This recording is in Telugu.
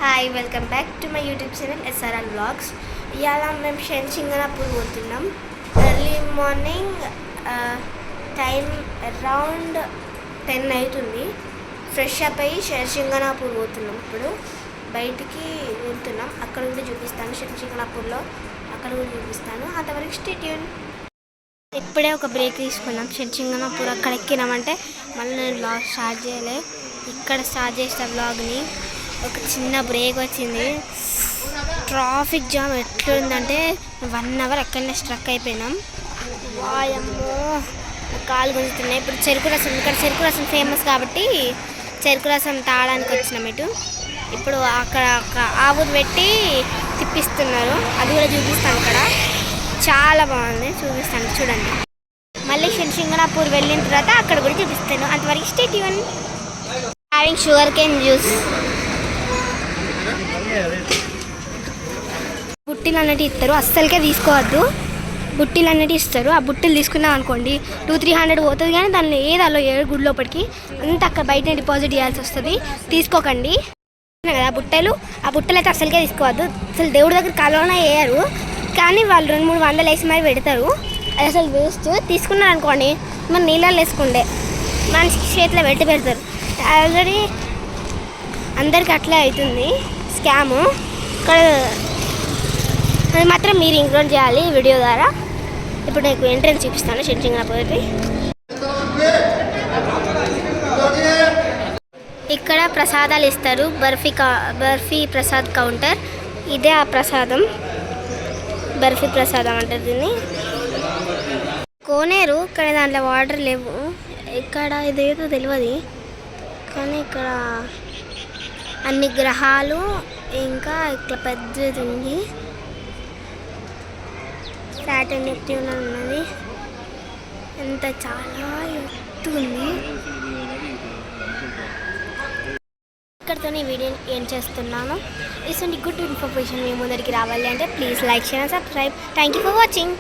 Hi welcome back to my YouTube channel SRL Vlogs. ఇవాళ మేము సింగనాపూర్ పోతున్నాం. ఎర్లీ మార్నింగ్ టైం అరౌండ్ 10 అవుతుంది. ఫ్రెష్ అప్ అయ్యి సింగనాపూర్ పోతున్నాం. ఇప్పుడు బయటికి వెళ్తున్నాం. అక్కడ కూడా చూపిస్తాను, సింగనాపూర్లో అక్కడ కూడా చూపిస్తాను. అంతవరకు స్టే ట్యూన్. ఇప్పుడే ఒక బ్రేక్ తీసుకున్నాం. సింగనాపూర్ అక్కడ ఎక్కినామంటే మళ్ళీ నేను వ్లాగ్ స్టార్ట్ చేయలే. ఇక్కడ స్టార్ట్ చేసిన వ్లాగ్ని ఒక చిన్న బ్రేక్ వచ్చింది. ట్రాఫిక్ జామ్ ఎట్లుందంటే 1 అవర్ అక్కడనే స్ట్రక్ అయిపోయినాం. వాయమ్మో కాలు గుంజుతున్నాయి. ఇప్పుడు చెరుకు రసం, ఇక్కడ చెరుకు రసం ఫేమస్ కాబట్టి చెరుకు రసం తాగడానికి వచ్చినాం. ఇప్పుడు అక్కడ ఆవురు పెట్టి తిప్పిస్తున్నారు, అది కూడా చూపిస్తాను. ఇక్కడ చాలా బాగుంది, చూపిస్తాను చూడండి. మళ్ళీ సింగనాపూర్ వెళ్ళిన తర్వాత అక్కడ కూడా చూపిస్తాను. అంతవరకు stay tune. Having sugarcane juice. బుట్టీలు అన్నట్టు ఇస్తారు, అస్సలకే తీసుకోవద్దు. బుట్టీలు అన్నట్టు ఇస్తారు. ఆ బుట్టీలు తీసుకున్నాం అనుకోండి 200-300 పోతుంది, కానీ దానిలో ఏదాలో గుడి లోపలికి అంతా అక్కడ బయట డిపాజిట్ చేయాల్సి వస్తుంది. తీసుకోకండి కదా బుట్టలు. ఆ బుట్టలు అయితే అస్సలకే తీసుకోవద్దు. అసలు దేవుడి దగ్గర కాలంలో వేయరు, కానీ వాళ్ళు 200-300 వేసి మరి పెడతారు. అది అసలు వేస్ట్. తీసుకున్నారు అనుకోండి మన నీళ్ళల్లో వేసుకుండే మనిషికి చేతిలో పెట్టి పెడతారు. ఆల్రెడీ అందరికి అట్లే అవుతుంది స్కాము. ఇక్కడ అది మాత్రం మీరు ఇంక్లూడ్ చేయాలి వీడియో ద్వారా. ఇప్పుడు నాకు ఎంట్రెన్స్ చూపిస్తాను సింగనాపూర్కి. ఇక్కడ ప్రసాదాలు ఇస్తారు. బర్ఫీ ప్రసాద్ కౌంటర్. ఇదే ఆ ప్రసాదం, బర్ఫీ ప్రసాదం అంటారు దీన్ని. కోనేరు, కానీ దాంట్లో వాటర్ లేవు. ఇక్కడ ఇదేదో తెలియదు, కానీ ఇక్కడ అన్ని గ్రహాలు, ఇంకా ఇట్లా పెద్దది ఉంది. సాటర్న్ నెప్ట్యూన్ ఉన్నది. ఎంత చాలా ఎత్తు ఉంది. ఇక్కడితో ఈ వీడియోని ఏం చేస్తున్నాను. ఇటువంటి గుడ్ ఇన్ఫర్మేషన్ మీ ముందరికి రావాలి అంటే please like, share, subscribe. Thank you for watching.